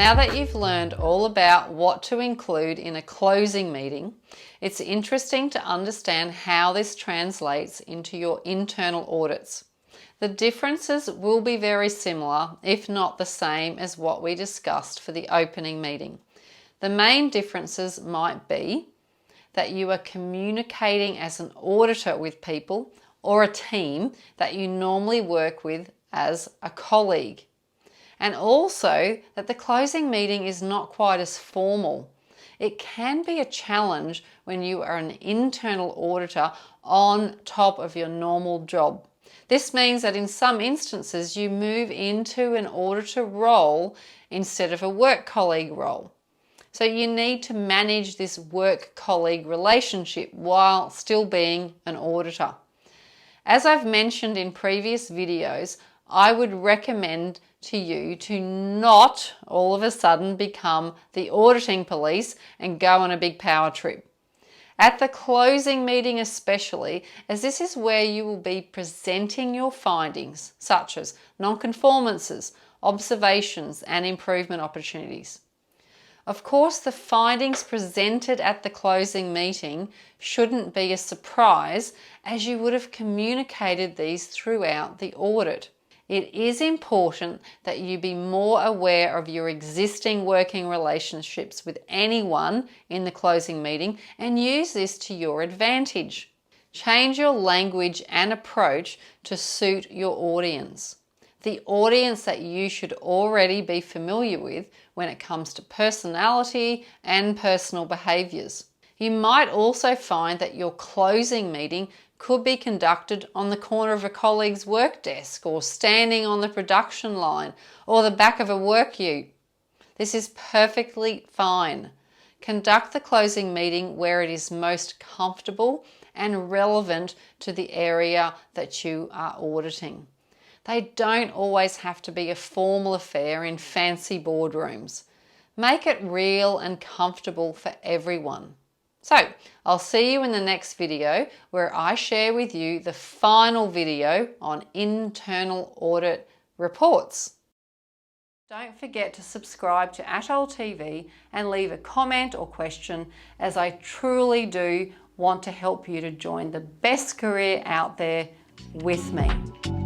Now that you've learned all about what to include in a closing meeting, it's interesting to understand how this translates into your internal audits. The differences will be very similar, if not the same, as what we discussed for the opening meeting. The main differences might be that you are communicating as an auditor with people or a team that you normally work with as a colleague. And also that the closing meeting is not quite as formal. It can be a challenge when you are an internal auditor on top of your normal job. This means that in some instances you move into an auditor role instead of a work colleague role. So you need to manage this work colleague relationship while still being an auditor. As I've mentioned in previous videos, I would recommend to you to not all of a sudden become the auditing police and go on a big power trip. At the closing meeting especially, as this is where you will be presenting your findings, such as non-conformances, observations, and improvement opportunities. Of course, the findings presented at the closing meeting shouldn't be a surprise, as you would have communicated these throughout the audit. It is important that you be more aware of your existing working relationships with anyone in the closing meeting and use this to your advantage. Change your language and approach to suit your audience, the audience that you should already be familiar with when it comes to personality and personal behaviours. You might also find that your closing meeting could be conducted on the corner of a colleague's work desk or standing on the production line or the back of a work ute. This is perfectly fine. Conduct the closing meeting where it is most comfortable and relevant to the area that you are auditing. They don't always have to be a formal affair in fancy boardrooms. Make it real and comfortable for everyone. So, I'll see you in the next video where I share with you the final video on internal audit reports. Don't forget to subscribe to Atoll TV and leave a comment or question, as I truly do want to help you to join the best career out there with me.